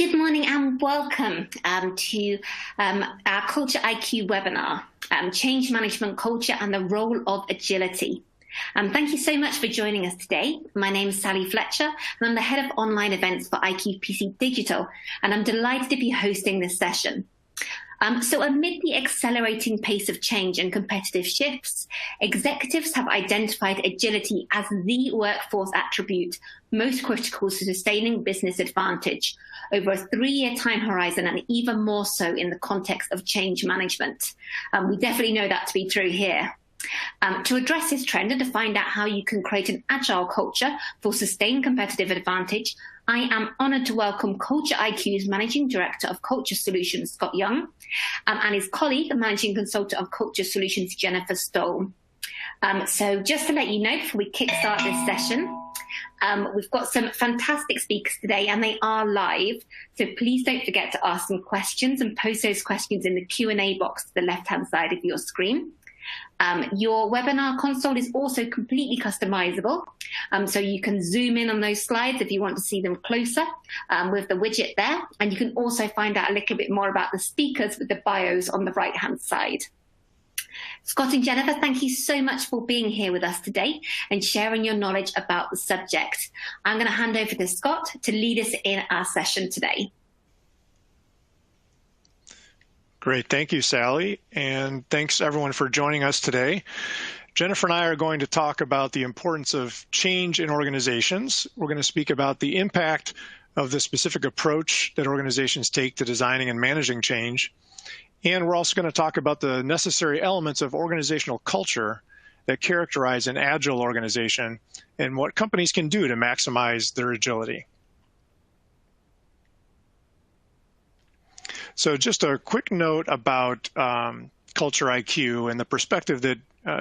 Good morning and welcome to our Culture IQ webinar, Change Management Culture and the Role of Agility. Thank you so much for joining us today. My name is Sally Fletcher and I'm the Head of Online Events for IQPC Digital, and I'm delighted to be hosting this session. So amid the accelerating pace of change and competitive shifts, executives have identified agility as the workforce attribute most critical to sustaining business advantage over a 3-year time horizon, and even more so in the context of change management. We definitely know that to be true here. To address this trend and to find out how you can create an agile culture for sustained competitive advantage, I am honored to welcome Culture IQ's Managing Director of Culture Solutions, Scott Young, and his colleague, Managing Consultant of Culture Solutions, Jennifer Stoll. So just to let you know, before we kickstart this session, we've got some fantastic speakers today and they are live. So please don't forget to ask some questions and post those questions in the Q&A box to the left-hand side of your screen. Your webinar console is also completely customizable, so you can zoom in on those slides if you want to see them closer with the widget there, and you can also find out a little bit more about the speakers with the bios on the right-hand side. Scott and Jennifer, thank you so much for being here with us today and sharing your knowledge about the subject. I'm going to hand over to Scott to lead us in our session today. Great. Thank you, Sally. And thanks, everyone, for joining us today. Jennifer and I are going to talk about the importance of change in organizations. We're going to speak about the impact of the specific approach that organizations take to designing and managing change. And we're also going to talk about the necessary elements of organizational culture that characterize an agile organization and what companies can do to maximize their agility. So just a quick note about Culture IQ and the perspective that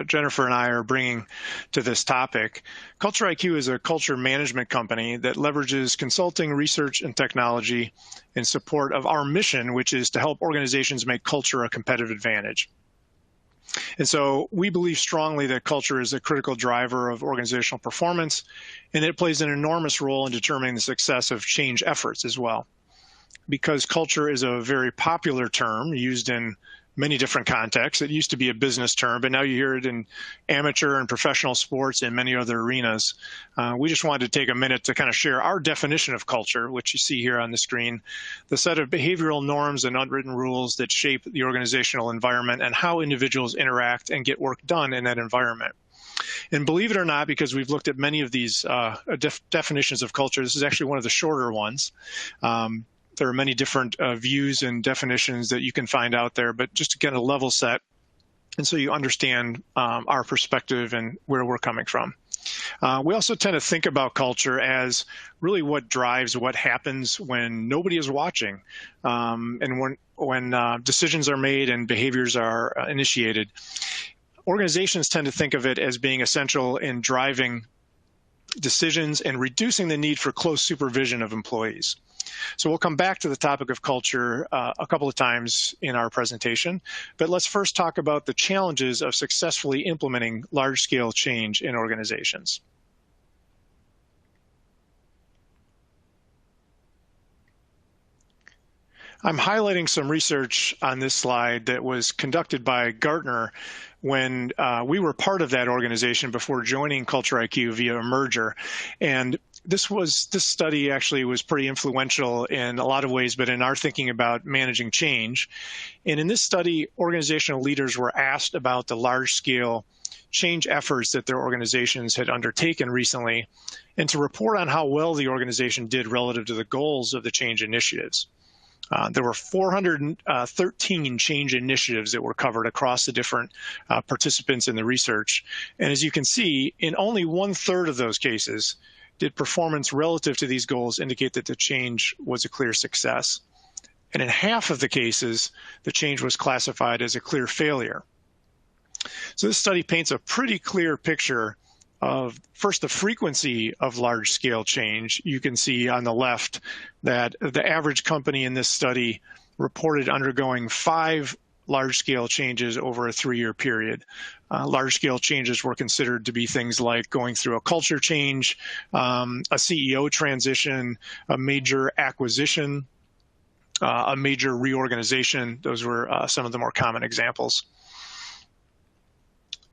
Jennifer and I are bringing to this topic. Culture IQ is a culture management company that leverages consulting, research, and technology in support of our mission, which is to help organizations make culture a competitive advantage. And so we believe strongly that culture is a critical driver of organizational performance, and it plays an enormous role in determining the success of change efforts as well. Because culture is a very popular term used in many different contexts. It used to be a business term, but now you hear it in amateur and professional sports and many other arenas. We just wanted to take a minute to kind of share our definition of culture, which you see here on the screen, the set of behavioral norms and unwritten rules that shape the organizational environment and how individuals interact and get work done in that environment. And believe it or not, because we've looked at many of these definitions of culture, this is actually one of the shorter ones. There are many different views and definitions that you can find out there, but just to get a level set, and so you understand our perspective and where we're coming from. We also tend to think about culture as really what drives what happens when nobody is watching, and when decisions are made and behaviors are initiated. Organizations tend to think of it as being essential in driving decisions and reducing the need for close supervision of employees. So we'll come back to the topic of culture a couple of times in our presentation, but let's first talk about the challenges of successfully implementing large-scale change in organizations. I'm highlighting some research on this slide that was conducted by Gartner when we were part of that organization before joining Culture IQ via a merger. And this study actually was pretty influential in a lot of ways, but in our thinking about managing change. And in this study, organizational leaders were asked about the large-scale change efforts that their organizations had undertaken recently, and to report on how well the organization did relative to the goals of the change initiatives. There were 413 change initiatives that were covered across the different participants in the research. And as you can see, in only 1/3 of those cases, did performance relative to these goals indicate that the change was a clear success. And in half of the cases, the change was classified as a clear failure. So this study paints a pretty clear picture of, first, the frequency of large-scale change. You can see on the left that the average company in this study reported undergoing 5 large-scale changes over a 3-year period. Large-scale changes were considered to be things like going through a culture change, a CEO transition, a major acquisition, a major reorganization. Those were some of the more common examples.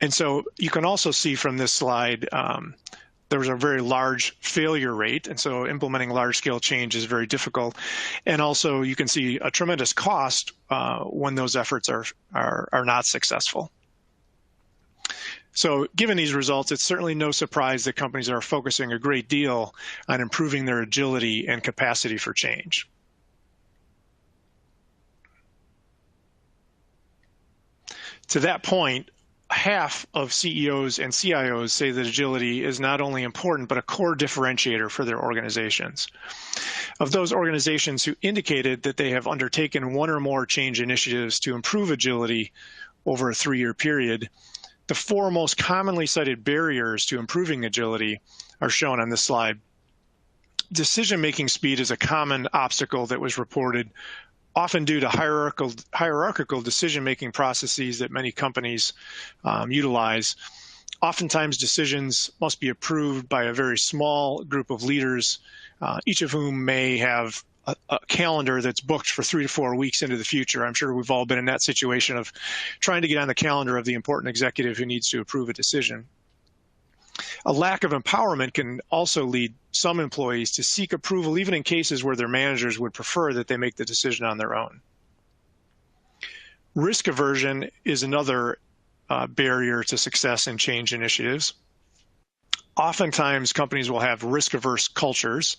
And so you can also see from this slide, there was a very large failure rate. And so implementing large-scale change is very difficult. And also you can see a tremendous cost when those efforts are not successful. So given these results, it's certainly no surprise that companies are focusing a great deal on improving their agility and capacity for change. To that point, half of CEOs and CIOs say that agility is not only important, but a core differentiator for their organizations. Of those organizations who indicated that they have undertaken one or more change initiatives to improve agility over a 3-year period, the 4 most commonly cited barriers to improving agility are shown on this slide. Decision-making speed is a common obstacle that was reported, often due to hierarchical decision-making processes that many companies utilize. Oftentimes, decisions must be approved by a very small group of leaders, each of whom may have a calendar that's booked for 3 to 4 weeks into the future. I'm sure we've all been in that situation of trying to get on the calendar of the important executive who needs to approve a decision. A lack of empowerment can also lead some employees to seek approval, even in cases where their managers would prefer that they make the decision on their own. Risk aversion is another barrier to success in change initiatives. Oftentimes, companies will have risk-averse cultures,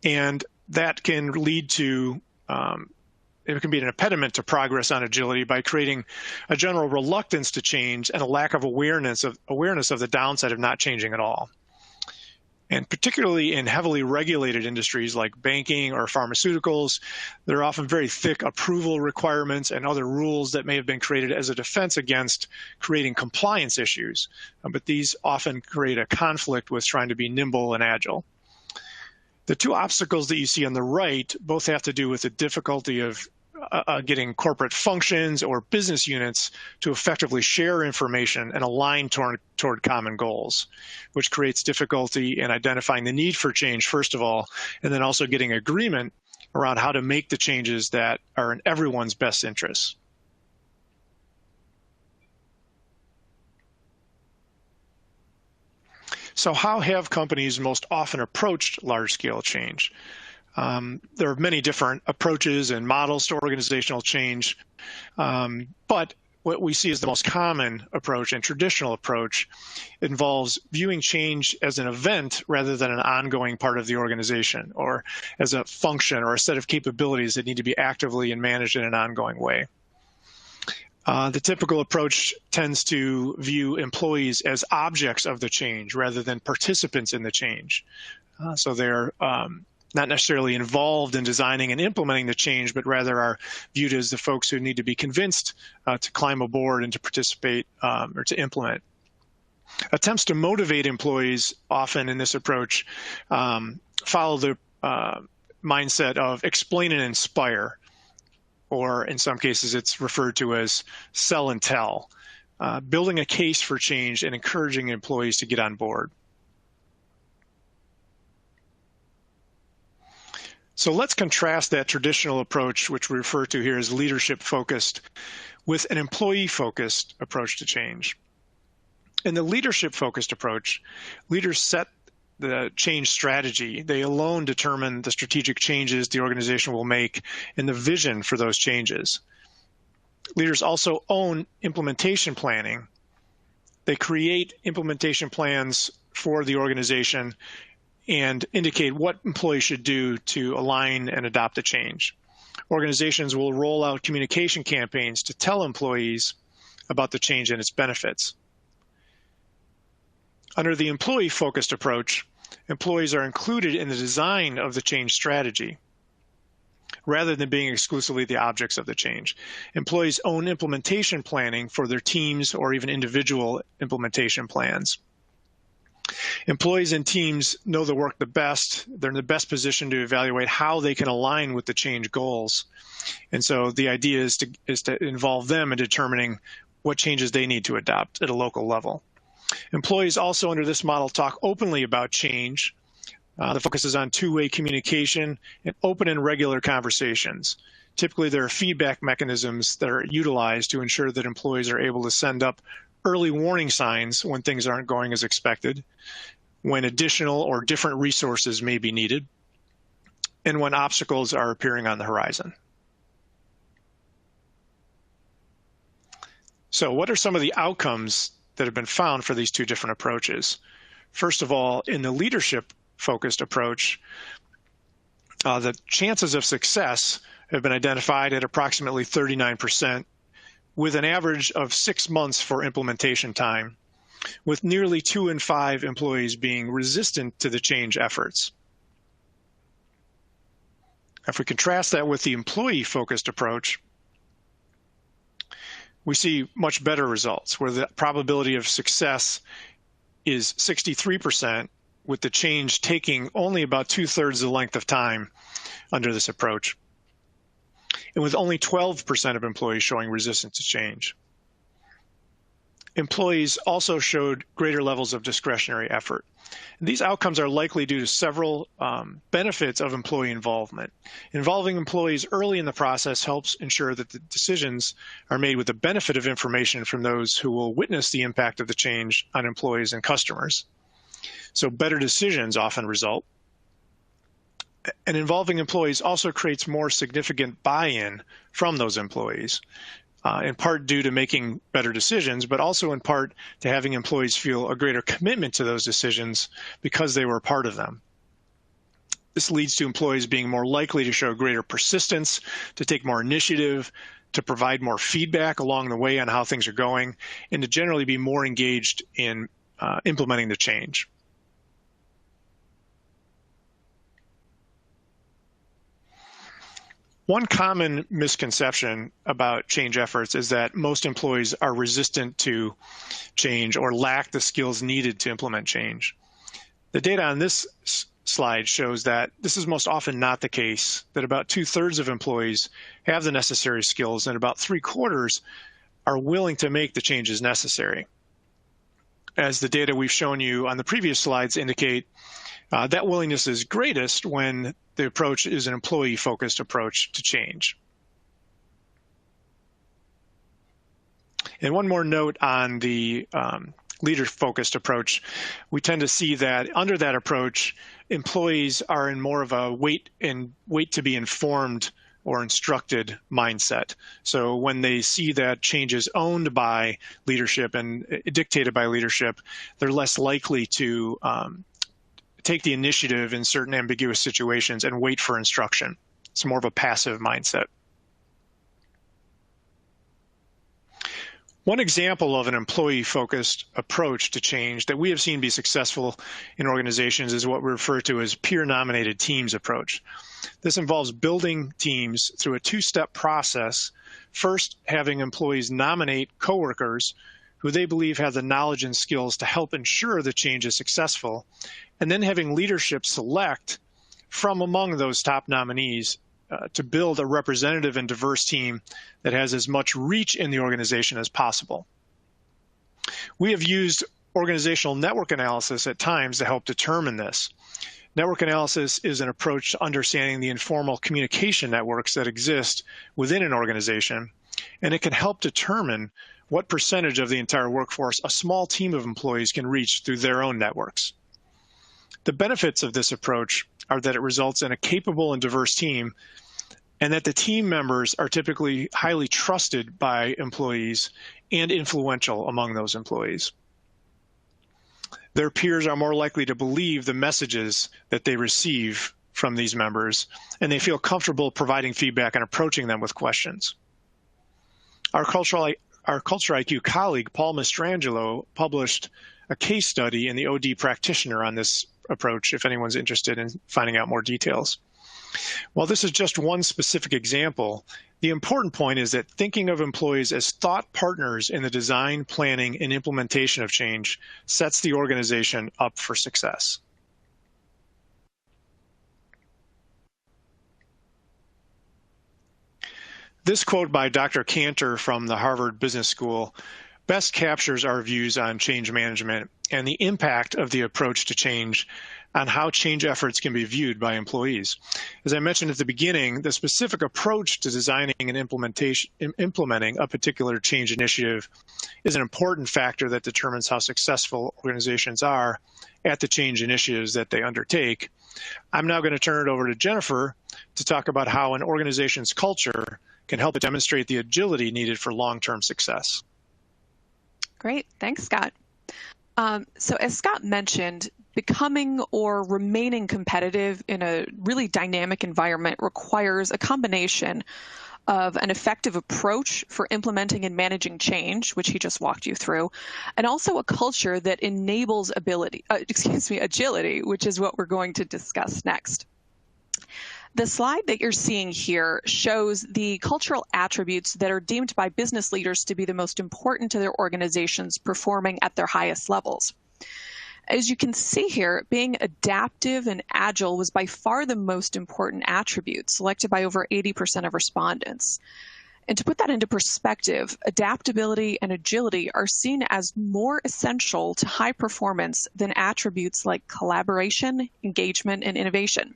and that can lead to it can be an impediment to progress on agility by creating a general reluctance to change and a lack of awareness of the downside of not changing at all. And particularly in heavily regulated industries like banking or pharmaceuticals, there are often very thick approval requirements and other rules that may have been created as a defense against creating compliance issues. But these often create a conflict with trying to be nimble and agile. The 2 obstacles that you see on the right both have to do with the difficulty of getting corporate functions or business units to effectively share information and align toward common goals, which creates difficulty in identifying the need for change, first of all, and then also getting agreement around how to make the changes that are in everyone's best interests. So how have companies most often approached large-scale change? There are many different approaches and models to organizational change, but what we see as the most common approach and traditional approach involves viewing change as an event rather than an ongoing part of the organization, or as a function or a set of capabilities that need to be actively and managed in an ongoing way. The typical approach tends to view employees as objects of the change rather than participants in the change. So they're not necessarily involved in designing and implementing the change, but rather are viewed as the folks who need to be convinced to climb aboard and to participate or to implement. Attempts to motivate employees often in this approach follow the mindset of explain and inspire, or in some cases it's referred to as sell and tell, building a case for change and encouraging employees to get on board. So let's contrast that traditional approach, which we refer to here as leadership-focused, with an employee-focused approach to change. In the leadership-focused approach, leaders set the change strategy. They alone determine the strategic changes the organization will make and the vision for those changes. Leaders also own implementation planning. They create implementation plans for the organization and indicate what employees should do to align and adopt the change. Organizations will roll out communication campaigns to tell employees about the change and its benefits. Under the employee-focused approach, employees are included in the design of the change strategy, rather than being exclusively the objects of the change. Employees own implementation planning for their teams or even individual implementation plans. Employees and teams know the work the best. They're in the best position to evaluate how they can align with the change goals. And so the idea is to involve them in determining what changes they need to adopt at a local level. Employees also under this model talk openly about change, The focus is on two-way communication and open and regular conversations. Typically, there are feedback mechanisms that are utilized to ensure that employees are able to send up early warning signs when things aren't going as expected, when additional or different resources may be needed, and when obstacles are appearing on the horizon. So what are some of the outcomes that have been found for these two different approaches? First of all, in the leadership-focused approach, the chances of success have been identified at approximately 39%, with an average of 6 months for implementation time, with nearly 2 in 5 employees being resistant to the change efforts. If we contrast that with the employee-focused approach, we see much better results, where the probability of success is 63%, with the change taking only about 2/3 the length of time under this approach, and with only 12% of employees showing resistance to change. Employees also showed greater levels of discretionary effort. These outcomes are likely due to several benefits of employee involvement. Involving employees early in the process helps ensure that the decisions are made with the benefit of information from those who will witness the impact of the change on employees and customers. So better decisions often result. And involving employees also creates more significant buy-in from those employees, in part due to making better decisions, but also in part to having employees feel a greater commitment to those decisions because they were a part of them. This leads to employees being more likely to show greater persistence, to take more initiative, to provide more feedback along the way on how things are going, and to generally be more engaged in implementing the change. One common misconception about change efforts is that most employees are resistant to change or lack the skills needed to implement change. The data on this slide shows that this is most often not the case, that about 2/3 of employees have the necessary skills and about 3/4 are willing to make the changes necessary. As the data we've shown you on the previous slides indicate, that willingness is greatest when the approach is an employee-focused approach to change. And one more note on the leader-focused approach. We tend to see that under that approach, employees are in more of a wait to be informed or instructed mindset. So when they see that change is owned by leadership and dictated by leadership, they're less likely to take the initiative in certain ambiguous situations and wait for instruction. It's more of a passive mindset. One example of an employee-focused approach to change that we have seen be successful in organizations is what we refer to as peer-nominated teams approach. This involves building teams through a two-step process, first having employees nominate coworkers who they believe have the knowledge and skills to help ensure the change is successful, and then having leadership select from among those top nominees to build a representative and diverse team that has as much reach in the organization as possible. We have used organizational network analysis at times to help determine this. Network analysis is an approach to understanding the informal communication networks that exist within an organization, and it can help determine what percentage of the entire workforce a small team of employees can reach through their own networks. The benefits of this approach are that it results in a capable and diverse team, and that the team members are typically highly trusted by employees and influential among those employees. Their peers are more likely to believe the messages that they receive from these members, and they feel comfortable providing feedback and approaching them with questions. Our CultureIQ colleague, Paul Mastrangelo, published a case study in the OD Practitioner on this approach, if anyone's interested in finding out more details. While this is just one specific example, the important point is that thinking of employees as thought partners in the design, planning, and implementation of change sets the organization up for success. This quote by Dr. Cantor from the Harvard Business School best captures our views on change management and the impact of the approach to change on how change efforts can be viewed by employees. As I mentioned at the beginning, the specific approach to designing and implementing a particular change initiative is an important factor that determines how successful organizations are at the change initiatives that they undertake. I'm now going to turn it over to Jennifer to talk about how an organization's culture can help it demonstrate the agility needed for long-term success. Great, thanks, Scott. So as Scott mentioned, becoming or remaining competitive in a really dynamic environment requires a combination of an effective approach for implementing and managing change, which he just walked you through, and also a culture that enables agility, which is what we're going to discuss next. The slide that you're seeing here shows the cultural attributes that are deemed by business leaders to be the most important to their organizations performing at their highest levels. As you can see here, being adaptive and agile was by far the most important attribute, selected by over 80% of respondents. And to put that into perspective, adaptability and agility are seen as more essential to high performance than attributes like collaboration, engagement, and innovation.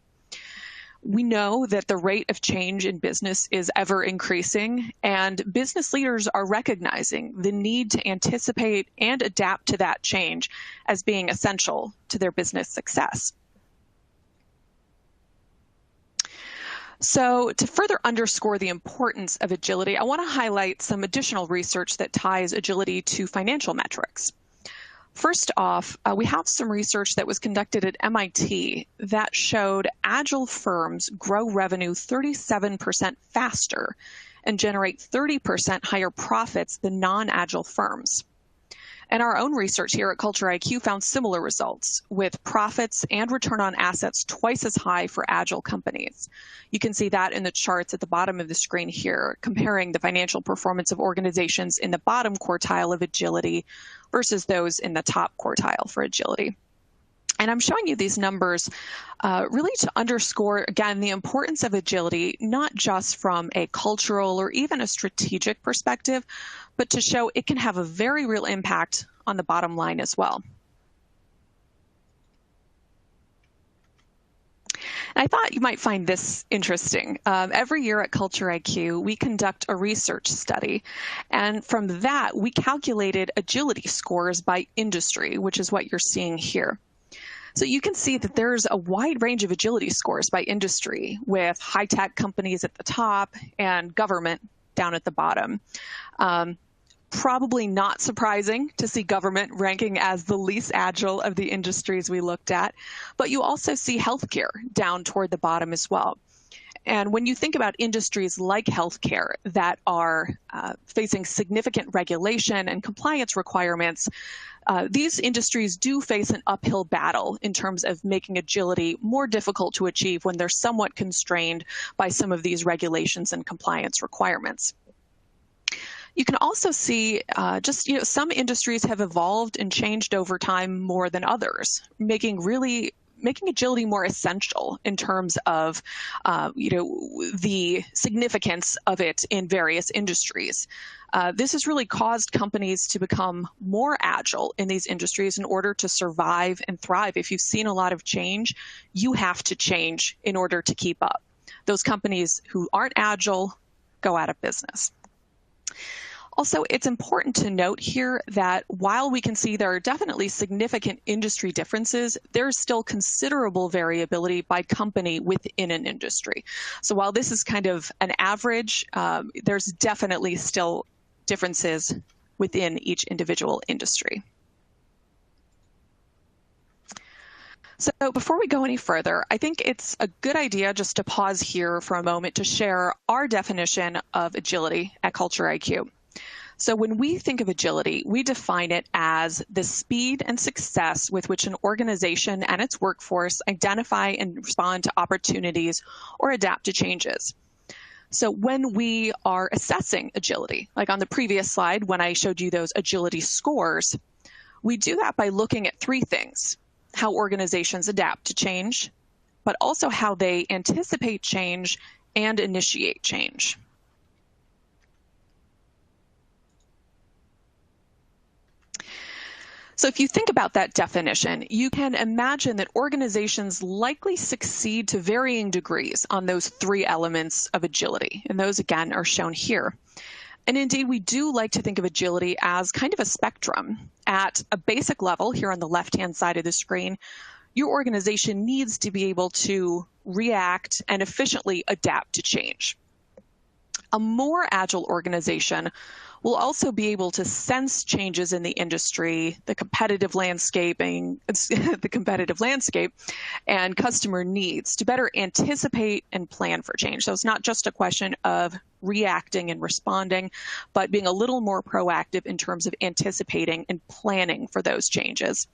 We know that the rate of change in business is ever increasing, and business leaders are recognizing the need to anticipate and adapt to that change as being essential to their business success. So to further underscore the importance of agility, I want to highlight some additional research that ties agility to financial metrics. First off, we have some research that was conducted at MIT that showed agile firms grow revenue 37% faster and generate 30% higher profits than non-agile firms. And our own research here at CultureIQ found similar results, with profits and return on assets twice as high for agile companies. You can see that in the charts at the bottom of the screen here, comparing the financial performance of organizations in the bottom quartile of agility versus those in the top quartile for agility. And I'm showing you these numbers really to underscore, again, the importance of agility, not just from a cultural or even a strategic perspective, but to show it can have a very real impact on the bottom line as well. And I thought you might find this interesting. Every year at CultureIQ, we conduct a research study. And from that, we calculated agility scores by industry, which is what you're seeing here. So you can see that there's a wide range of agility scores by industry, with high-tech companies at the top and government down at the bottom. Probably not surprising to see government ranking as the least agile of the industries we looked at, but you also see healthcare down toward the bottom as well. And when you think about industries like healthcare that are facing significant regulation and compliance requirements, these industries do face an uphill battle in terms of making agility more difficult to achieve when they're somewhat constrained by some of these regulations and compliance requirements. You can also see some industries have evolved and changed over time more than others, making agility more essential in terms of the significance of it in various industries. This has really caused companies to become more agile in these industries in order to survive and thrive. If you've seen a lot of change, you have to change in order to keep up. Those companies who aren't agile go out of business. Also, it's important to note here that while we can see there are definitely significant industry differences, there's still considerable variability by company within an industry. So while this is kind of an average, there's definitely still differences within each individual industry. So before we go any further, I think it's a good idea just to pause here for a moment to share our definition of agility at CultureIQ. So when we think of agility, we define it as the speed and success with which an organization and its workforce identify and respond to opportunities or adapt to changes. So when we are assessing agility, like on the previous slide when I showed you those agility scores, we do that by looking at three things: how organizations adapt to change, but also how they anticipate change and initiate change. So if you think about that definition, you can imagine that organizations likely succeed to varying degrees on those three elements of agility. And those, again, are shown here. And indeed, we do like to think of agility as kind of a spectrum. At a basic level, here on the left-hand side of the screen, your organization needs to be able to react and efficiently adapt to change. A more agile organization will also be able to sense changes in the industry, the competitive landscape, and customer needs to better anticipate and plan for change. So it's not just a question of reacting and responding, but being a little more proactive in terms of anticipating and planning for those changes.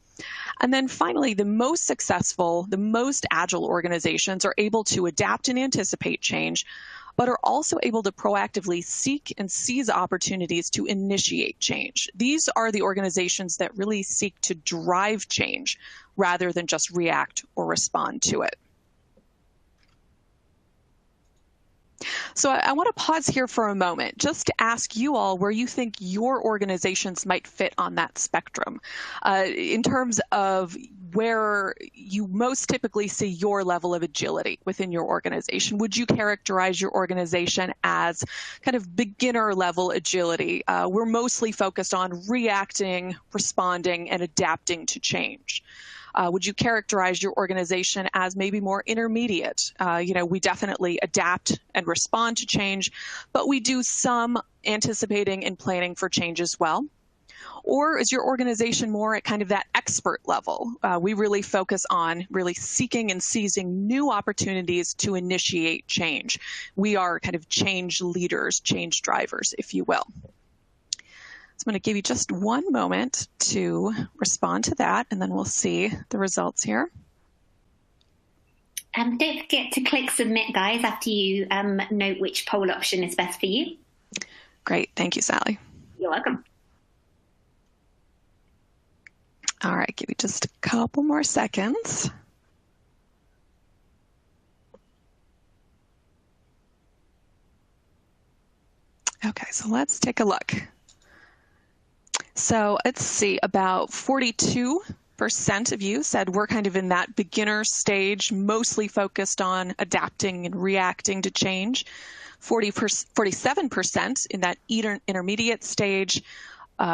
And then finally, the most successful, the most agile organizations are able to adapt and anticipate change, but are also able to proactively seek and seize opportunities to initiate change. These are the organizations that really seek to drive change rather than just react or respond to it. So I want to pause here for a moment just to ask you all where you think your organizations might fit on that spectrum in terms of where you most typically see your level of agility within your organization. Would you characterize your organization as kind of beginner level agility? We're mostly focused on reacting, responding, and adapting to change. Would you characterize your organization as maybe more intermediate? We definitely adapt and respond to change, but we do some anticipating and planning for change as well. Or is your organization more at kind of that expert level? We really focus on really seeking and seizing new opportunities to initiate change. We are kind of change leaders, change drivers, if you will. So I'm going to give you just one moment to respond to that, and then we'll see the results here. Don't forget to click submit, guys, after you note which poll option is best for you. Great. Thank you, Sally. You're welcome. All right. Give you just a couple more seconds. Okay, so let's take a look. So let's see, about 42% of you said we're kind of in that beginner stage, mostly focused on adapting and reacting to change. 47% in that intermediate stage,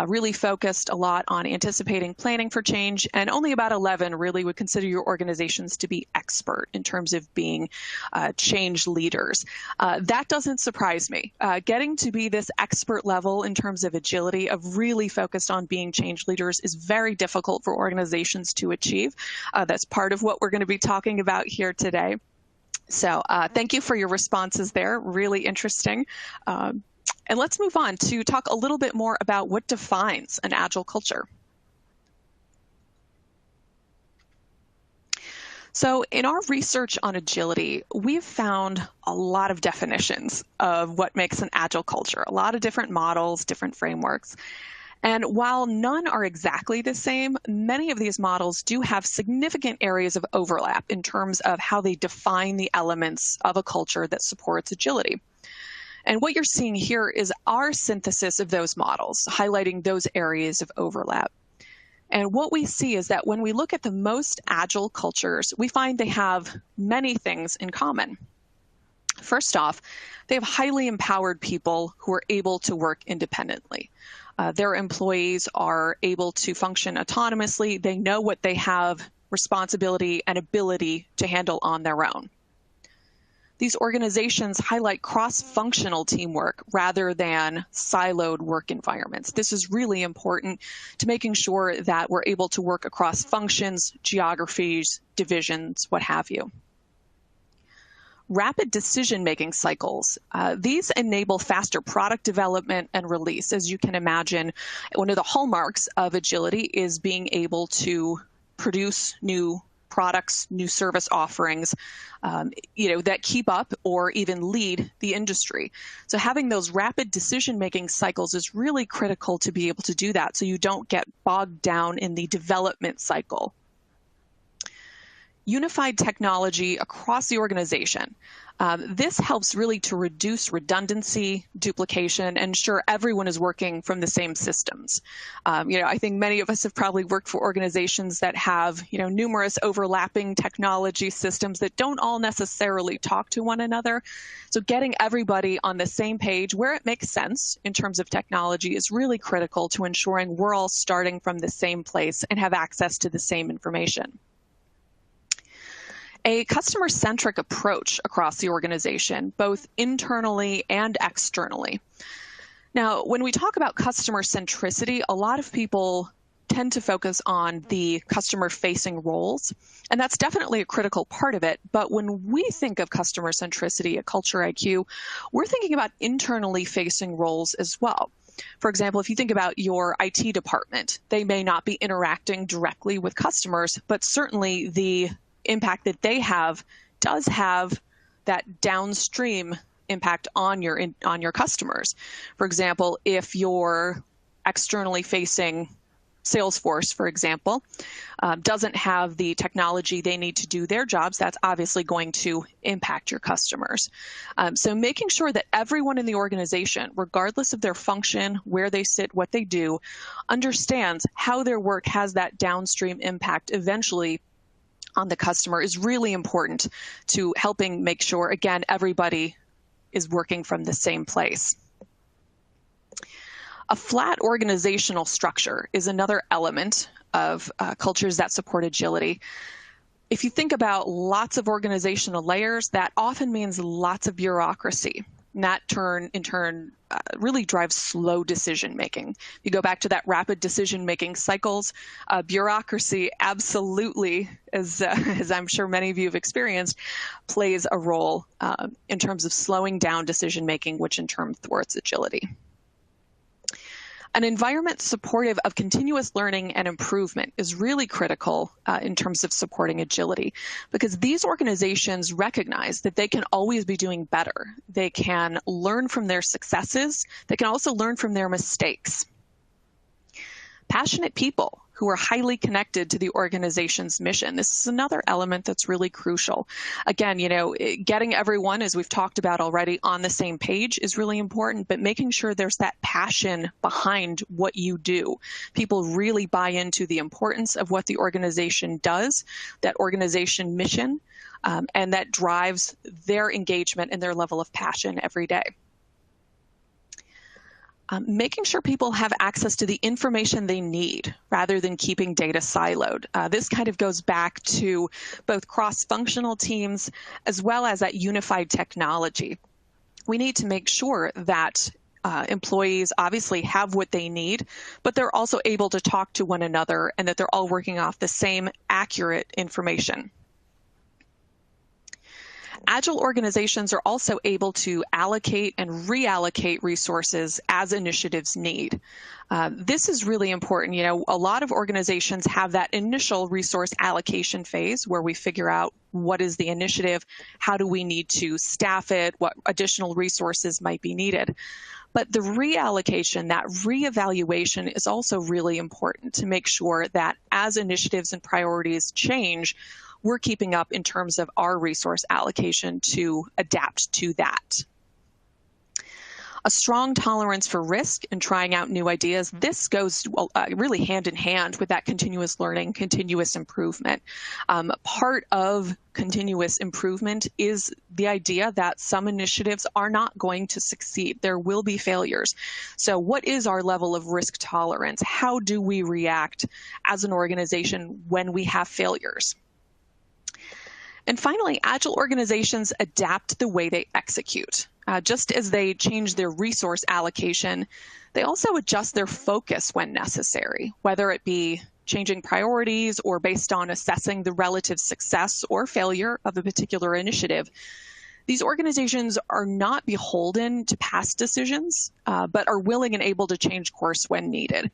really focused a lot on anticipating, planning for change, and only about 11 really would consider your organizations to be expert in terms of being change leaders. That doesn't surprise me. Getting to be this expert level in terms of agility, of really focused on being change leaders, is very difficult for organizations to achieve. That's part of what we're going to be talking about here today. So thank you for your responses there. Really interesting. And let's move on to talk a little bit more about what defines an agile culture. So in our research on agility, we've found a lot of definitions of what makes an agile culture, a lot of different models, different frameworks. And while none are exactly the same, many of these models do have significant areas of overlap in terms of how they define the elements of a culture that supports agility. And what you're seeing here is our synthesis of those models, highlighting those areas of overlap. And what we see is that when we look at the most agile cultures, we find they have many things in common. First off, they have highly empowered people who are able to work independently. Their employees are able to function autonomously. They know what they have responsibility and ability to handle on their own. These organizations highlight cross-functional teamwork rather than siloed work environments. This is really important to making sure that we're able to work across functions, geographies, divisions, what have you. Rapid decision-making cycles. These enable faster product development and release. As you can imagine, one of the hallmarks of agility is being able to produce new products, new service offerings, that keep up or even lead the industry. So having those rapid decision-making cycles is really critical to be able to do that, so you don't get bogged down in the development cycle. unified technology across the organization. This helps really to reduce redundancy, duplication, and ensure everyone is working from the same systems. I think many of us have probably worked for organizations that have, numerous overlapping technology systems that don't all necessarily talk to one another. So getting everybody on the same page where it makes sense in terms of technology is really critical to ensuring we're all starting from the same place and have access to the same information. A customer-centric approach across the organization, both internally and externally. Now, when we talk about customer centricity, a lot of people tend to focus on the customer-facing roles, and that's definitely a critical part of it. But when we think of customer centricity at CultureIQ, we're thinking about internally facing roles as well. For example, if you think about your IT department, they may not be interacting directly with customers, but certainly the impact that they have does have that downstream impact on your customers. For example, if you're externally facing Salesforce, for example, doesn't have the technology they need to do their jobs, that's obviously going to impact your customers. So making sure that everyone in the organization, regardless of their function, where they sit, what they do, understands how their work has that downstream impact eventually on the customer is really important to helping make sure, again, everybody is working from the same place. A flat organizational structure is another element of cultures that support agility. If you think about lots of organizational layers, that often means lots of bureaucracy. And that in turn really drives slow decision making. You go back to that rapid decision making cycles, bureaucracy absolutely, as I'm sure many of you have experienced, plays a role in terms of slowing down decision making, which in turn thwarts agility. An environment supportive of continuous learning and improvement is really critical in terms of supporting agility, because these organizations recognize that they can always be doing better. They can learn from their successes. They can also learn from their mistakes. Passionate people who are highly connected to the organization's mission. This is another element that's really crucial. Again, getting everyone, as we've talked about already, on the same page is really important, but making sure there's that passion behind what you do. People really buy into the importance of what the organization does, that organization mission, and that drives their engagement and their level of passion every day. Making sure people have access to the information they need rather than keeping data siloed. This kind of goes back to both cross-functional teams as well as that unified technology. We need to make sure that employees obviously have what they need, but they're also able to talk to one another and that they're all working off the same accurate information. Agile organizations are also able to allocate and reallocate resources as initiatives need. This is really important. A lot of organizations have that initial resource allocation phase where we figure out what is the initiative, how do we need to staff it, what additional resources might be needed. But the reallocation, that reevaluation is also really important to make sure that as initiatives and priorities change, we're keeping up in terms of our resource allocation to adapt to that. A strong tolerance for risk and trying out new ideas. This goes really hand in hand with that continuous learning, continuous improvement. Part of continuous improvement is the idea that some initiatives are not going to succeed. There will be failures. So what is our level of risk tolerance? How do we react as an organization when we have failures? And finally, Agile organizations adapt the way they execute. Just as they change their resource allocation, they also adjust their focus when necessary, whether it be changing priorities or based on assessing the relative success or failure of a particular initiative. These organizations are not beholden to past decisions, but are willing and able to change course when needed.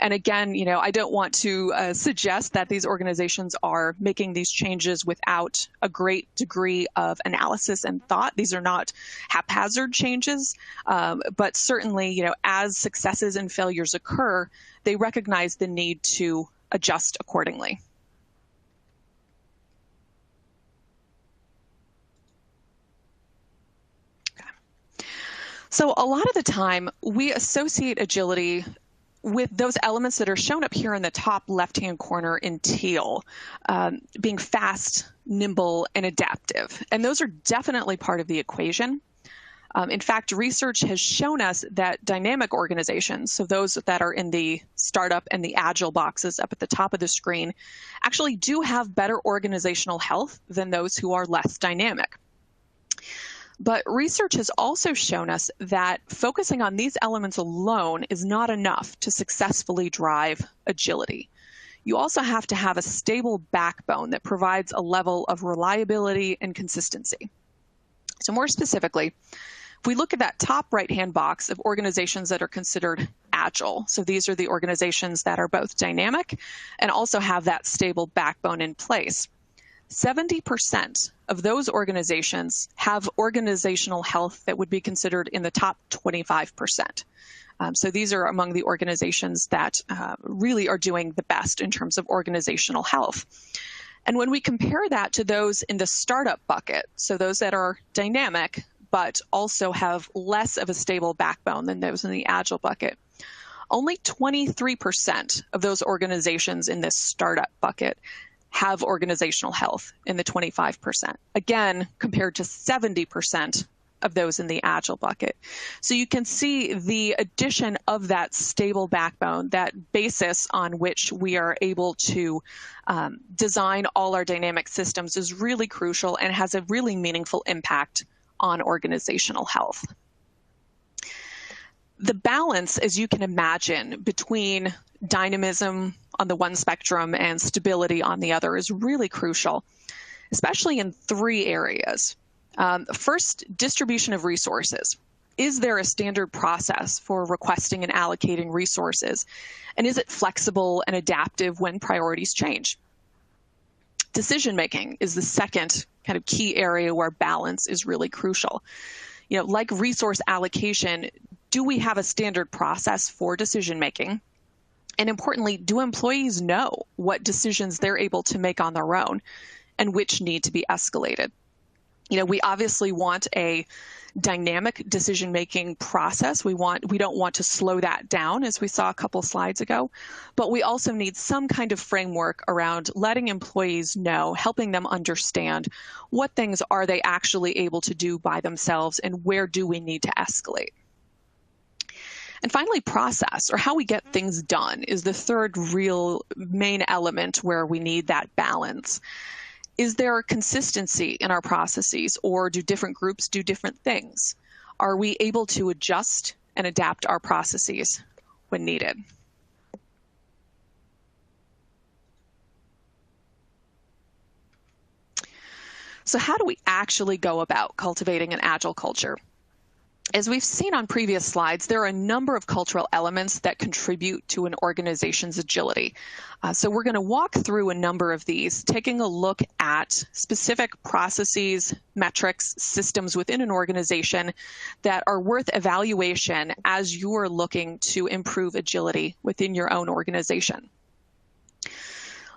And again, I don't want to suggest that these organizations are making these changes without a great degree of analysis and thought. These are not haphazard changes, but certainly, as successes and failures occur, they recognize the need to adjust accordingly. So a lot of the time, we associate agility with those elements that are shown up here in the top left-hand corner in teal, being fast, nimble, and adaptive. And those are definitely part of the equation. In fact, research has shown us that dynamic organizations, so those that are in the startup and the agile boxes up at the top of the screen, actually do have better organizational health than those who are less dynamic. But research has also shown us that focusing on these elements alone is not enough to successfully drive agility. You also have to have a stable backbone that provides a level of reliability and consistency. So more specifically, if we look at that top right-hand box of organizations that are considered agile, so these are the organizations that are both dynamic and also have that stable backbone in place, 70% of those organizations have organizational health that would be considered in the top 25%. So these are among the organizations that really are doing the best in terms of organizational health. And when we compare that to those in the startup bucket, so those that are dynamic but also have less of a stable backbone than those in the agile bucket, only 23% of those organizations in this startup bucket have organizational health in the 25%, again, compared to 70% of those in the agile bucket. So you can see the addition of that stable backbone, that basis on which we are able to design all our dynamic systems, is really crucial and has a really meaningful impact on organizational health. The balance, as you can imagine, between dynamism on the one spectrum and stability on the other is really crucial, especially in three areas. First, distribution of resources. Is there a standard process for requesting and allocating resources? And is it flexible and adaptive when priorities change? Decision-making is the second kind of key area where balance is really crucial. You know, like resource allocation, do we have a standard process for decision-making? And importantly, do employees know what decisions they're able to make on their own and which need to be escalated? You know, we obviously want a dynamic decision-making process. We don't want to slow that down, as we saw a couple slides ago, but we also need some kind of framework around letting employees know, helping them understand what things are they actually able to do by themselves and where do we need to escalate. And finally, process, or how we get things done, is the third real main element where we need that balance. Is there consistency in our processes, or do different groups do different things? Are we able to adjust and adapt our processes when needed? So how do we actually go about cultivating an agile culture? As we've seen on previous slides, there are a number of cultural elements that contribute to an organization's agility. So we're going to walk through a number of these, taking a look at specific processes, metrics, systems within an organization that are worth evaluation as you're looking to improve agility within your own organization.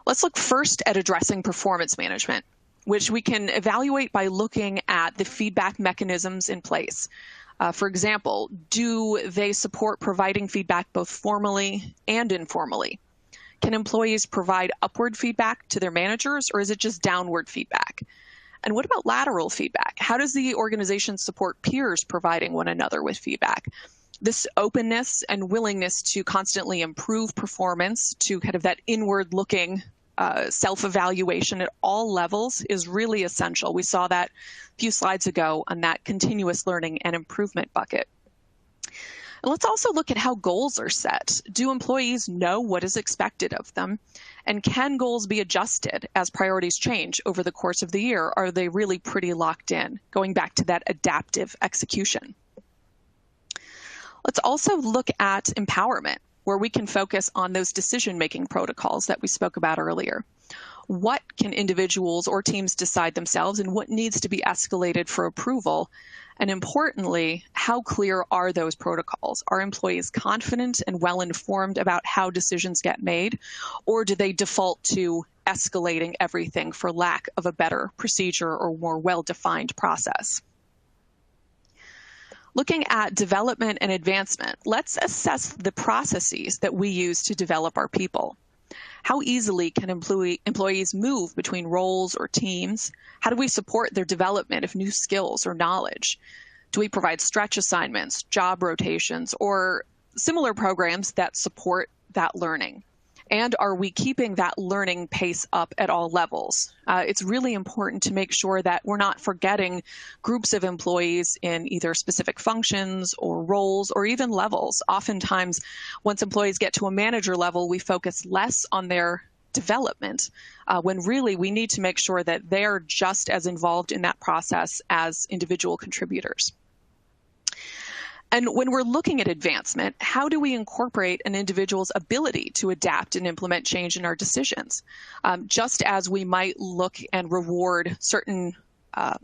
Let's look first at addressing performance management, which we can evaluate by looking at the feedback mechanisms in place. For example, do they support providing feedback both formally and informally? Can employees provide upward feedback to their managers, or is it just downward feedback? And what about lateral feedback? How does the organization support peers providing one another with feedback? This openness and willingness to constantly improve performance, to kind of that inward-looking self-evaluation at all levels, is really essential. We saw that a few slides ago on that continuous learning and improvement bucket. And let's also look at how goals are set. Do employees know what is expected of them? And can goals be adjusted as priorities change over the course of the year? Are they really pretty locked in? Going back to that adaptive execution. Let's also look at empowerment, where we can focus on those decision-making protocols that we spoke about earlier. What can individuals or teams decide themselves, and what needs to be escalated for approval? And importantly, how clear are those protocols? Are employees confident and well-informed about how decisions get made, or do they default to escalating everything for lack of a better procedure or more well-defined process? Looking at development and advancement, let's assess the processes that we use to develop our people. How easily can employees move between roles or teams? How do we support their development of new skills or knowledge? Do we provide stretch assignments, job rotations, or similar programs that support that learning? And are we keeping that learning pace up at all levels? It's really important to make sure that we're not forgetting groups of employees in either specific functions or roles or even levels. Oftentimes, once employees get to a manager level, we focus less on their development, when really we need to make sure that they're just as involved in that process as individual contributors. And when we're looking at advancement, how do we incorporate an individual's ability to adapt and implement change in our decisions? Just as we might look and reward certain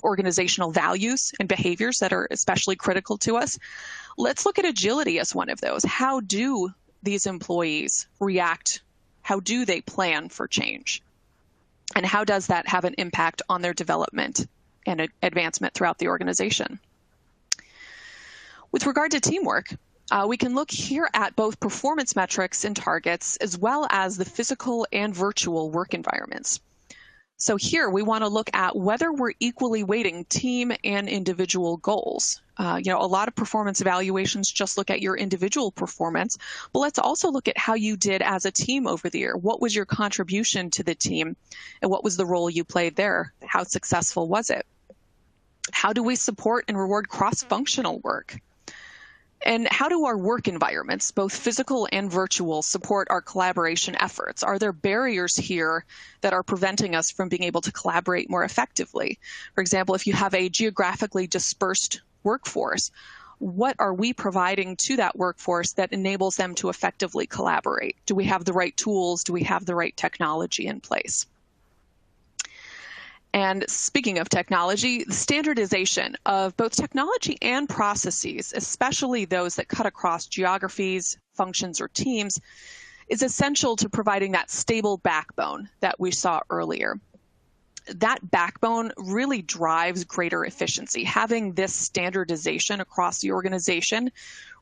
organizational values and behaviors that are especially critical to us, let's look at agility as one of those. How do these employees react? How do they plan for change? And how does that have an impact on their development and advancement throughout the organization? With regard to teamwork, we can look here at both performance metrics and targets, as well as the physical and virtual work environments. So here we want to look at whether we're equally weighting team and individual goals. A lot of performance evaluations just look at your individual performance, but let's also look at how you did as a team over the year. What was your contribution to the team, and what was the role you played there? How successful was it? How do we support and reward cross-functional work? And how do our work environments, both physical and virtual, support our collaboration efforts? Are there barriers here that are preventing us from being able to collaborate more effectively? For example, if you have a geographically dispersed workforce, what are we providing to that workforce that enables them to effectively collaborate? Do we have the right tools? Do we have the right technology in place? And speaking of technology, the standardization of both technology and processes, especially those that cut across geographies, functions, or teams, is essential to providing that stable backbone that we saw earlier. That backbone really drives greater efficiency. Having this standardization across the organization,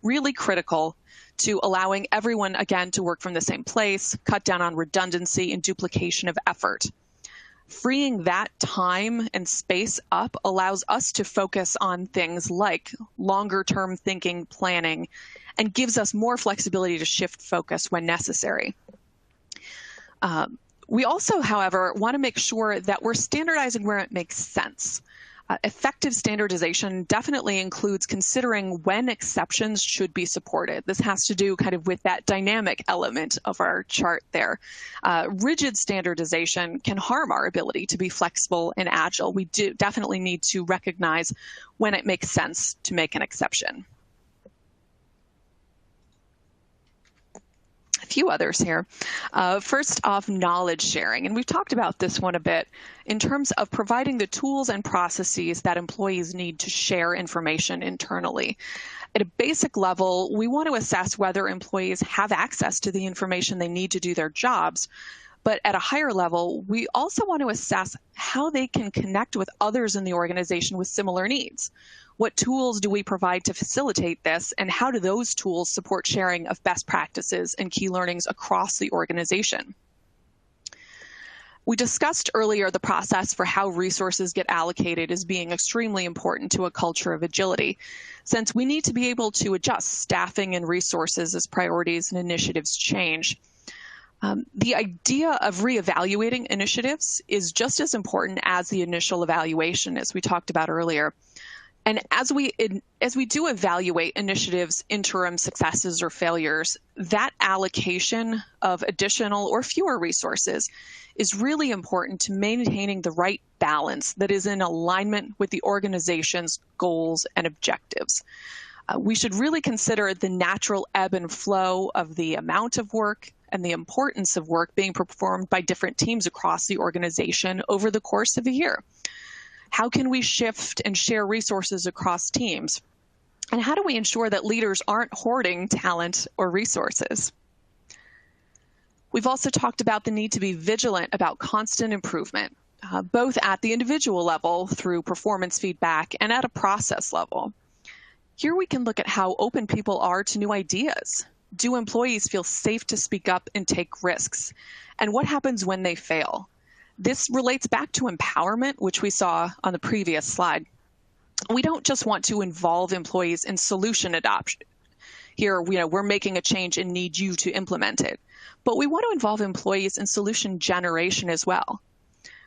really critical to allowing everyone, again, to work from the same place, cut down on redundancy and duplication of effort. Freeing that time and space up allows us to focus on things like longer-term thinking, planning, and gives us more flexibility to shift focus when necessary. We also, however, want to make sure that we're standardizing where it makes sense. Effective standardization definitely includes considering when exceptions should be supported. This has to do kind of with that dynamic element of our chart there. Rigid standardization can harm our ability to be flexible and agile. We do definitely need to recognize when it makes sense to make an exception. Few others here. First off, knowledge sharing. And we've talked about this one a bit in terms of providing the tools and processes that employees need to share information internally. At a basic level, we want to assess whether employees have access to the information they need to do their jobs. But at a higher level, we also want to assess how they can connect with others in the organization with similar needs. What tools do we provide to facilitate this, and how do those tools support sharing of best practices and key learnings across the organization? We discussed earlier the process for how resources get allocated as being extremely important to a culture of agility, since we need to be able to adjust staffing and resources as priorities and initiatives change. The idea of reevaluating initiatives is just as important as the initial evaluation, as we talked about earlier. And as we do evaluate initiatives' interim successes or failures, that allocation of additional or fewer resources is really important to maintaining the right balance that is in alignment with the organization's goals and objectives. We should really consider the natural ebb and flow of the amount of work and the importance of work being performed by different teams across the organization over the course of a year. How can we shift and share resources across teams? And how do we ensure that leaders aren't hoarding talent or resources? We've also talked about the need to be vigilant about constant improvement, both at the individual level through performance feedback and at a process level. Here we can look at how open people are to new ideas. Do employees feel safe to speak up and take risks? And what happens when they fail? This relates back to empowerment, which we saw on the previous slide. We don't just want to involve employees in solution adoption. Here, we're making a change and need you to implement it. But we want to involve employees in solution generation as well.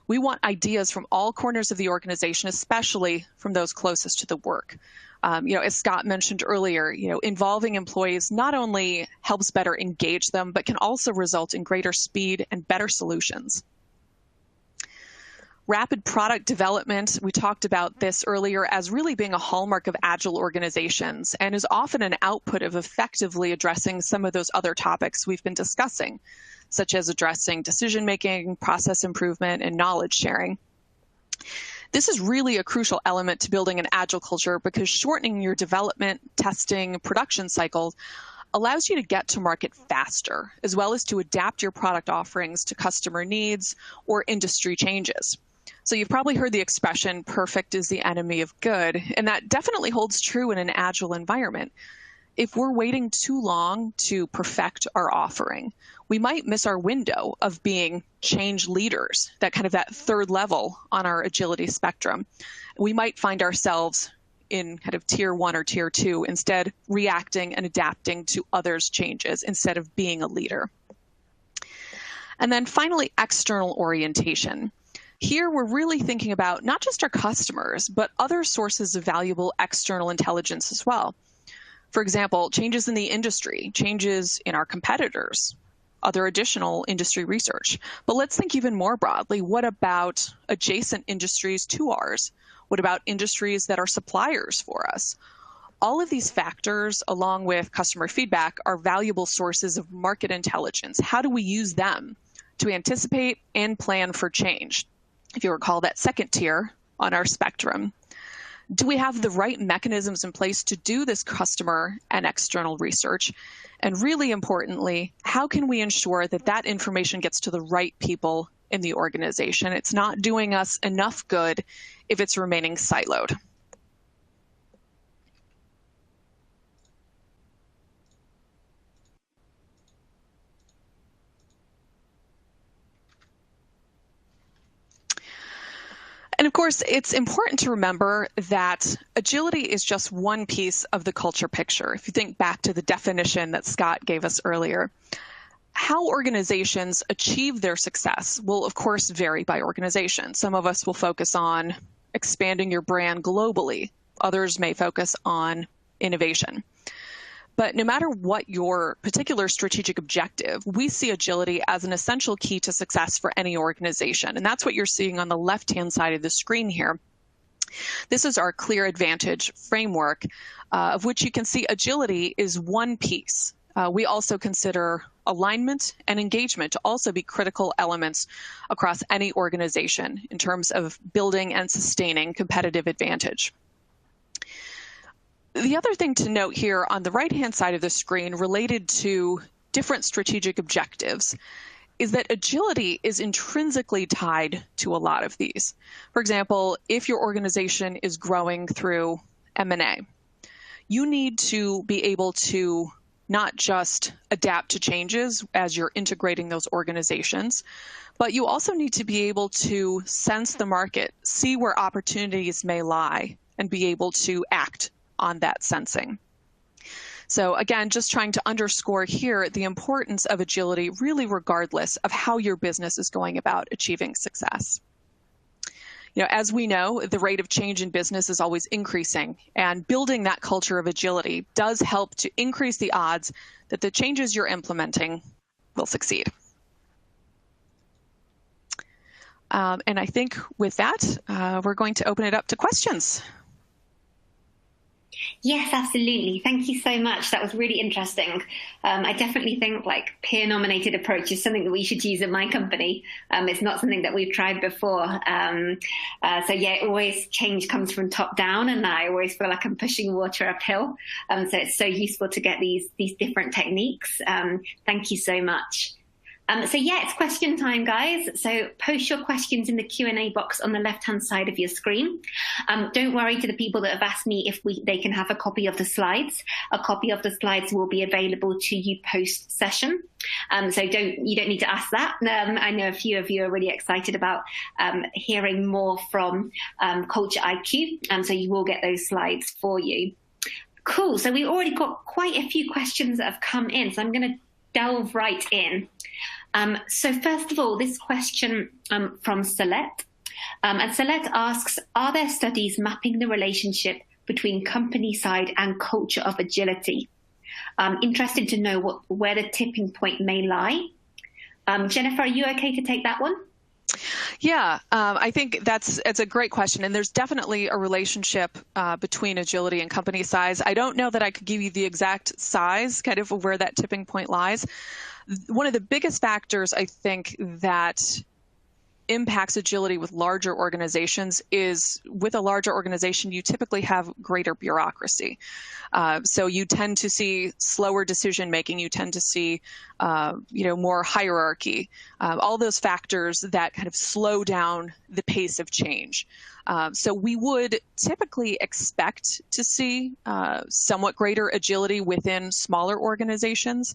We want ideas from all corners of the organization, especially from those closest to the work. As Scott mentioned earlier, involving employees not only helps better engage them, but can also result in greater speed and better solutions. Rapid product development, we talked about this earlier as really being a hallmark of Agile organizations and is often an output of effectively addressing some of those other topics we've been discussing, such as addressing decision-making, process improvement, and knowledge sharing. This is really a crucial element to building an Agile culture because shortening your development, testing, production cycles allows you to get to market faster, as well as to adapt your product offerings to customer needs or industry changes. So you've probably heard the expression, perfect is the enemy of good, and that definitely holds true in an Agile environment. If we're waiting too long to perfect our offering, we might miss our window of being change leaders, that third level on our agility spectrum. We might find ourselves in kind of tier 1 or tier 2, instead reacting and adapting to others' changes instead of being a leader. And then finally, external orientation. Here, we're really thinking about not just our customers, but other sources of valuable external intelligence as well. For example, changes in the industry, changes in our competitors, other additional industry research. But let's think even more broadly. What about adjacent industries to ours? What about industries that are suppliers for us? All of these factors, along with customer feedback, are valuable sources of market intelligence. How do we use them to anticipate and plan for change? If you recall that second tier on our spectrum, do we have the right mechanisms in place to do this customer and external research? And really importantly, how can we ensure that that information gets to the right people in the organization? It's not doing us enough good if it's remaining siloed. And of course, it's important to remember that agility is just one piece of the culture picture. If you think back to the definition that Scott gave us earlier, how organizations achieve their success will, of course, vary by organization. Some of us will focus on expanding your brand globally. Others may focus on innovation. But no matter what your particular strategic objective, we see agility as an essential key to success for any organization. And that's what you're seeing on the left-hand side of the screen here. This is our clear advantage framework, of which you can see agility is one piece. We also consider alignment and engagement to also be critical elements across any organization in terms of building and sustaining competitive advantage. The other thing to note here on the right-hand side of the screen related to different strategic objectives is that agility is intrinsically tied to a lot of these. For example, if your organization is growing through M&A, you need to be able to not just adapt to changes as you're integrating those organizations, but you also need to be able to sense the market, see where opportunities may lie, and be able to act on that sensing. So again, just trying to underscore here the importance of agility really regardless of how your business is going about achieving success. As we know, the rate of change in business is always increasing, and building that culture of agility does help to increase the odds that the changes you're implementing will succeed. And I think with that, we're going to open it up to questions. Yes, absolutely. Thank you so much. That was really interesting. I definitely think peer-nominated approach is something that we should use in my company. It's not something that we've tried before. So yeah, always change comes from top down, and I always feel like I'm pushing water uphill. So it's so useful to get these different techniques. Thank you so much. So yeah, it's question time, guys. So post your questions in the Q&A box on the left-hand side of your screen. Don't worry to the people that have asked me if they can have a copy of the slides. A copy of the slides will be available to you post-session. So you don't need to ask that. I know a few of you are really excited about hearing more from CultureIQ, so you will get those slides for you. Cool. So we already got quite a few questions that have come in, so I'm going to delve right in. So first of all, this question from Celeste. And Celeste asks, are there studies mapping the relationship between company side and culture of agility? Interested to know where the tipping point may lie. Jennifer, are you okay to take that one? Yeah, I think it's a great question, and there's definitely a relationship between agility and company size. I don't know that I could give you the exact size, kind of where that tipping point lies. One of the biggest factors I think that impacts agility with larger organizations is with a larger organization, you typically have greater bureaucracy. So you tend to see slower decision making. You tend to see, more hierarchy. All those factors that kind of slow down the pace of change. So we would typically expect to see somewhat greater agility within smaller organizations.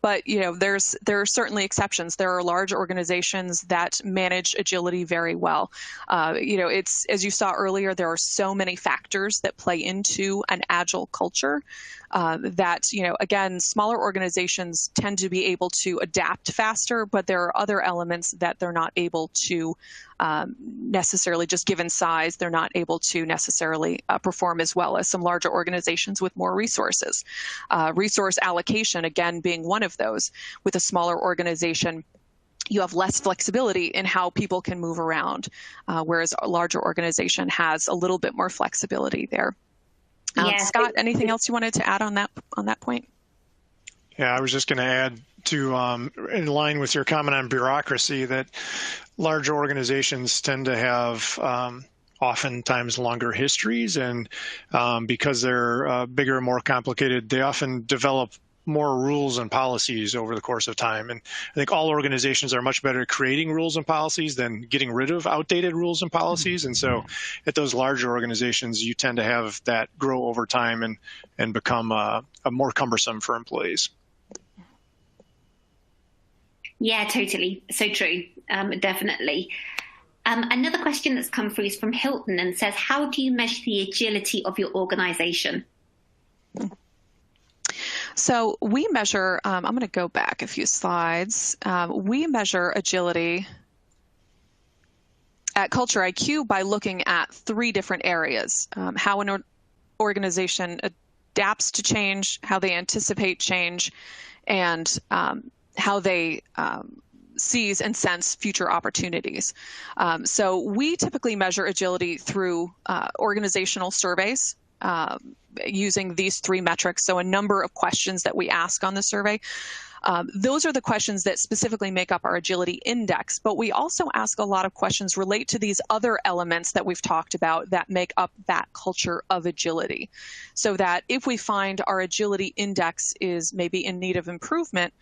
But there are certainly exceptions. There are large organizations that manage agility very well. It's, as you saw earlier, there are so many factors that play into an agile culture that again, smaller organizations tend to be able to adapt faster, but there are other elements that they're not able to necessarily, just given size, they're not able to necessarily perform as well as some larger organizations with more resources. Resource allocation, again, being one of those. With a smaller organization, you have less flexibility in how people can move around, whereas a larger organization has a little bit more flexibility there. Scott, anything else you wanted to add on that point? Yeah, I was just going to add to, in line with your comment on bureaucracy, that larger organizations tend to have oftentimes longer histories, and because they're bigger and more complicated, they often develop more rules and policies over the course of time. And I think all organizations are much better at creating rules and policies than getting rid of outdated rules and policies. And so at those larger organizations, you tend to have that grow over time and become more cumbersome for employees. Yeah, totally. So true. Definitely. Another question that's come through is from Hilton and says, how do you measure the agility of your organization? So we measure, I'm going to go back a few slides. We measure agility at CultureIQ by looking at 3 different areas. How an organization adapts to change, how they anticipate change, and how they seize and sense future opportunities. So we typically measure agility through organizational surveys, using these 3 metrics. So a number of questions that we ask on the survey. Those are the questions that specifically make up our agility index, but we also ask a lot of questions relate to these other elements that we've talked about that make up that culture of agility. So that if we find our agility index is maybe in need of improvement,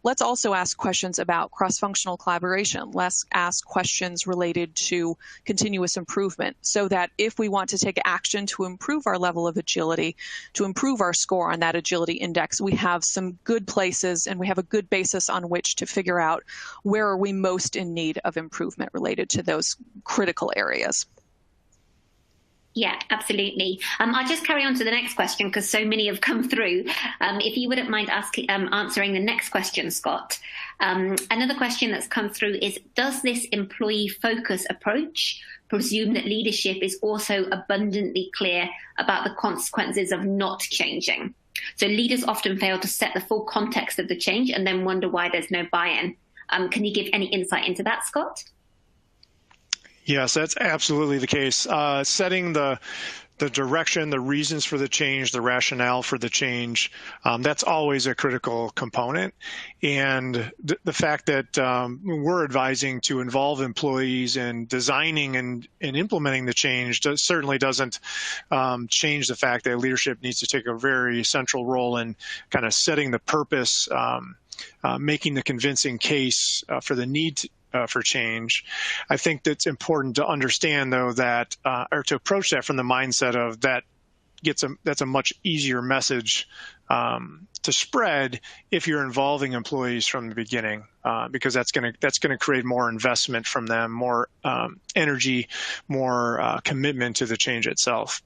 let's also ask questions about cross-functional collaboration. Let's ask questions related to continuous improvement, so that if we want to take action to improve our level of agility, to improve our score on that agility index, we have some good places and we have a good basis on which to figure out where are we most in need of improvement related to those critical areas. Yeah, absolutely. I'll just carry on to the next question because so many have come through. If you wouldn't mind answering the next question, Scott. Another question that's come through is, does this employee focus approach presume that leadership is also abundantly clear about the consequences of not changing? So leaders often fail to set the full context of the change and then wonder why there's no buy-in. Can you give any insight into that, Scott? Yes, that's absolutely the case. Setting the direction, the reasons for the change, the rationale for the change, that's always a critical component. And the fact that we're advising to involve employees in designing and implementing the change certainly doesn't change the fact that leadership needs to take a very central role in kind of setting the purpose making the convincing case for the need for change. I think that's important to understand, though, that or to approach that from the mindset of that's a much easier message to spread if you're involving employees from the beginning, because that's going to create more investment from them, more energy, more commitment to the change itself.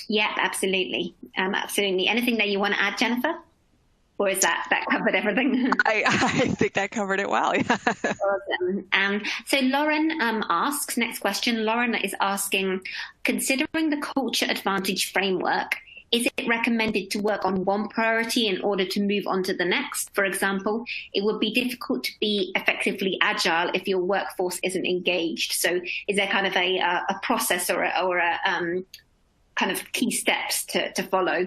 Yeah, absolutely, absolutely. Anything that you want to add, Jennifer? Or is that covered everything? I think that covered it well. Yeah. Awesome. So Lauren asks, next question, Lauren is asking, considering the culture advantage framework, is it recommended to work on one priority in order to move on to the next? For example, it would be difficult to be effectively agile if your workforce isn't engaged. So is there kind of a process or a kind of key steps to follow?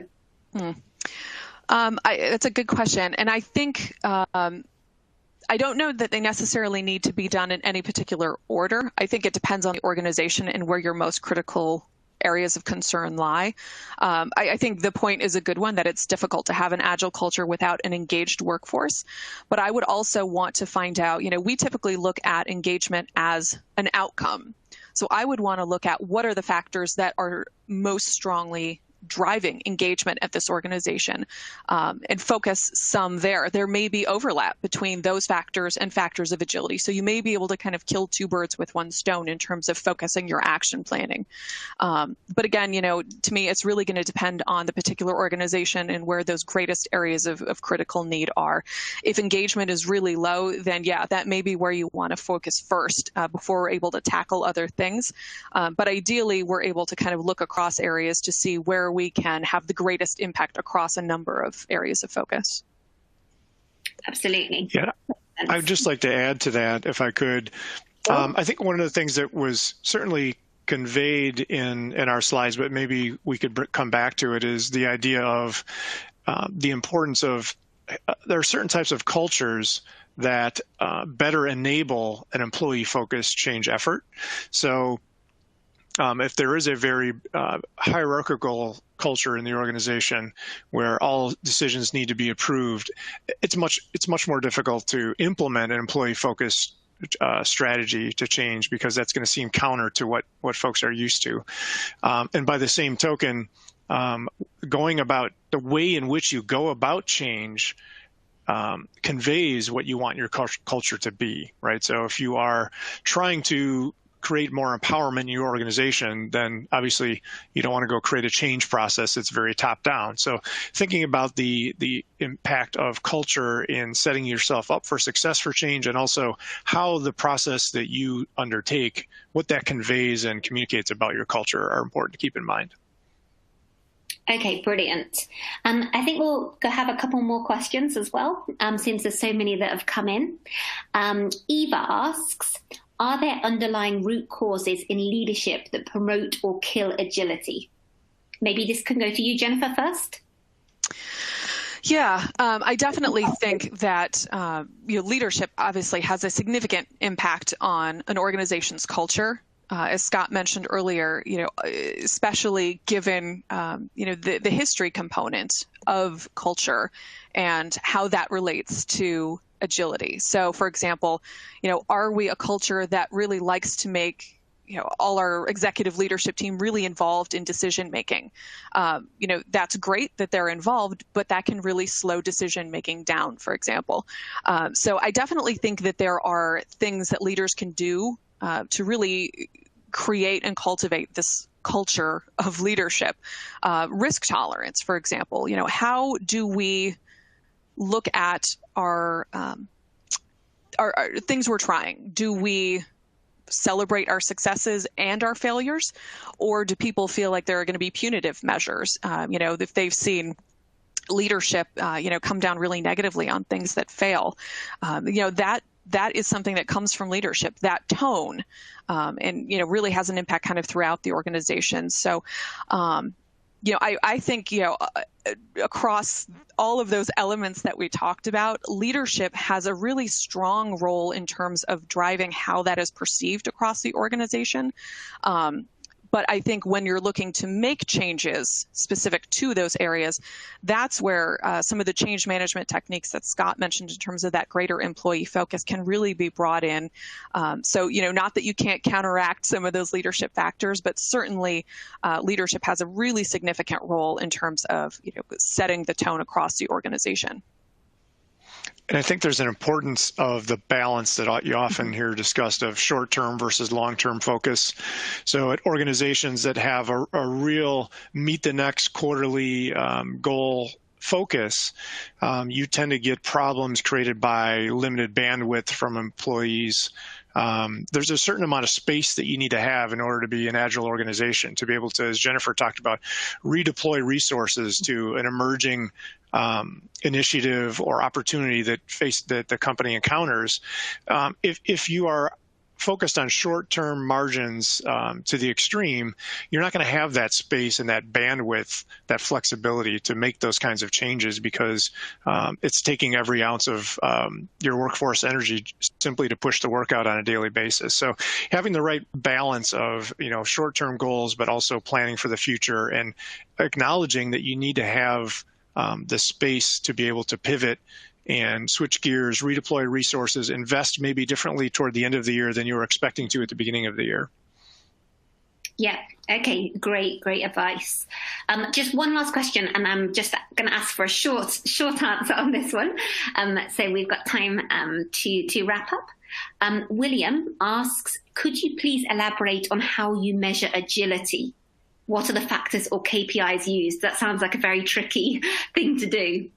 That's a good question. And I think I don't know that they necessarily need to be done in any particular order. I think it depends on the organization and where your most critical areas of concern lie. I think the point is a good one, that it's difficult to have an agile culture without an engaged workforce. But I would also want to find out, we typically look at engagement as an outcome. So I would want to look at what are the factors that are most strongly driving engagement at this organization, and focus some there. There may be overlap between those factors and factors of agility. So you may be able to kind of kill two birds with one stone in terms of focusing your action planning. But again, to me, it's really going to depend on the particular organization and where those greatest areas of critical need are. If engagement is really low, then yeah, that may be where you want to focus first before we're able to tackle other things. But ideally, we're able to kind of look across areas to see where we can have the greatest impact across a number of areas of focus. Absolutely. Yeah, I'd just like to add to that, if I could. I think one of the things that was certainly conveyed in our slides, but maybe we could come back to it, is the idea of the importance of, there are certain types of cultures that better enable an employee-focused change effort. So if there is a very hierarchical culture in the organization where all decisions need to be approved, it's much more difficult to implement an employee-focused strategy to change, because that's going to seem counter to what folks are used to. And by the same token, going about the way in which you go about change conveys what you want your culture to be, right? So if you are trying to create more empowerment in your organization, then obviously you don't want to go create a change process that's very top down. So thinking about the impact of culture in setting yourself up for success for change, and also how the process that you undertake, what that conveys and communicates about your culture, are important to keep in mind. Okay, brilliant. I think we'll have a couple more questions as well, since there's so many that have come in. Eva asks, are there underlying root causes in leadership that promote or kill agility? Maybe this can go to you, Jennifer, first. Yeah, I definitely think that leadership obviously has a significant impact on an organization's culture. As Scott mentioned earlier, especially given the history component of culture and how that relates to agility. So, for example, are we a culture that really likes to make all our executive leadership team really involved in decision making? That's great that they're involved, but that can really slow decision making down, for example. So I definitely think that there are things that leaders can do to really create and cultivate this culture of leadership. Risk tolerance, for example. How do we look at our things we're trying? Do we celebrate our successes and our failures, or do people feel like there are going to be punitive measures? If they've seen leadership, come down really negatively on things that fail, that is something that comes from leadership, that tone, and really has an impact kind of throughout the organization. So, I think, across all of those elements that we talked about, leadership has a really strong role in terms of driving how that is perceived across the organization. But I think when you're looking to make changes specific to those areas, that's where some of the change management techniques that Scott mentioned in terms of that greater employee focus can really be brought in. So, not that you can't counteract some of those leadership factors, but certainly leadership has a really significant role in terms of setting the tone across the organization. And I think there's an importance of the balance that you often hear discussed of short-term versus long-term focus. So at organizations that have a real meet the next quarterly goal focus, you tend to get problems created by limited bandwidth from employees. There's a certain amount of space that you need to have in order to be an agile organization, to be able to, as Jennifer talked about, redeploy resources to an emerging initiative or opportunity that the company encounters. If you are focused on short-term margins to the extreme, you're not going to have that space and that bandwidth, that flexibility to make those kinds of changes, because it's taking every ounce of your workforce energy simply to push the work out on a daily basis. So having the right balance of short-term goals, but also planning for the future and acknowledging that you need to have the space to be able to pivot and switch gears, redeploy resources, invest maybe differently toward the end of the year than you were expecting to at the beginning of the year. Yeah. Okay. Great advice. Just one last question, and I'm just going to ask for a short answer on this one. So we've got time to wrap up. William asks, could you please elaborate on how you measure agility? What are the factors or KPIs used? That sounds like a very tricky thing to do.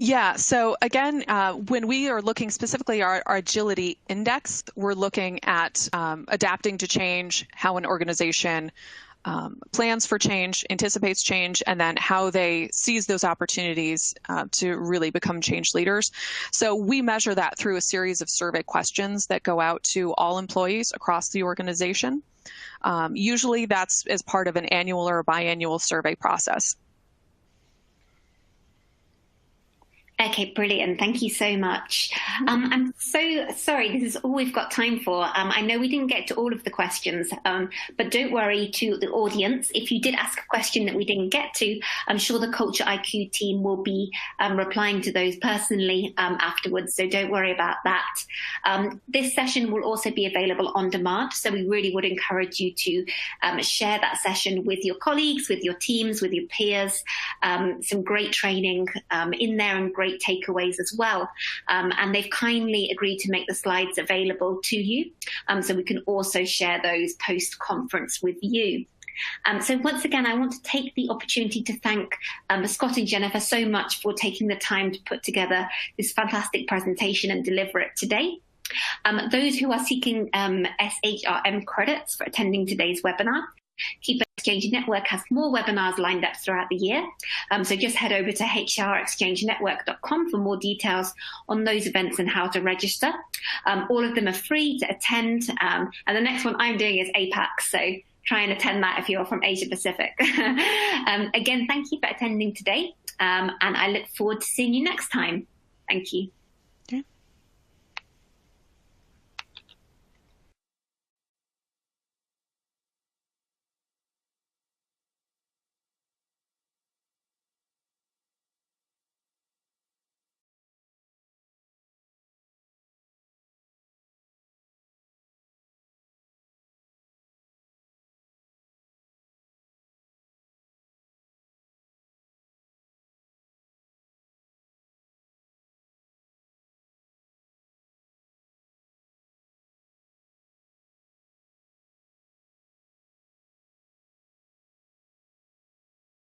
Yeah, so again, when we are looking specifically at our agility index, we're looking at adapting to change, how an organization plans for change, anticipates change, and then how they seize those opportunities to really become change leaders. So we measure that through a series of survey questions that go out to all employees across the organization. Usually that's as part of an annual or biannual survey process. Okay, brilliant. Thank you so much. I'm so sorry, this is all we've got time for. I know we didn't get to all of the questions, but don't worry to the audience. If you did ask a question that we didn't get to, I'm sure the CultureIQ team will be replying to those personally afterwards, so don't worry about that. This session will also be available on demand, so we really would encourage you to share that session with your colleagues, with your teams, with your peers. Some great training in there and great takeaways as well. And they've kindly agreed to make the slides available to you, so we can also share those post-conference with you. So once again, I want to take the opportunity to thank Scott and Jennifer so much for taking the time to put together this fantastic presentation and deliver it today. Those who are seeking SHRM credits for attending today's webinar, Keep Exchange Network has more webinars lined up throughout the year. So just head over to hrexchangenetwork.com for more details on those events and how to register. All of them are free to attend. And the next one I'm doing is APAC. So try and attend that if you're from Asia Pacific. Again, thank you for attending today. And I look forward to seeing you next time. Thank you.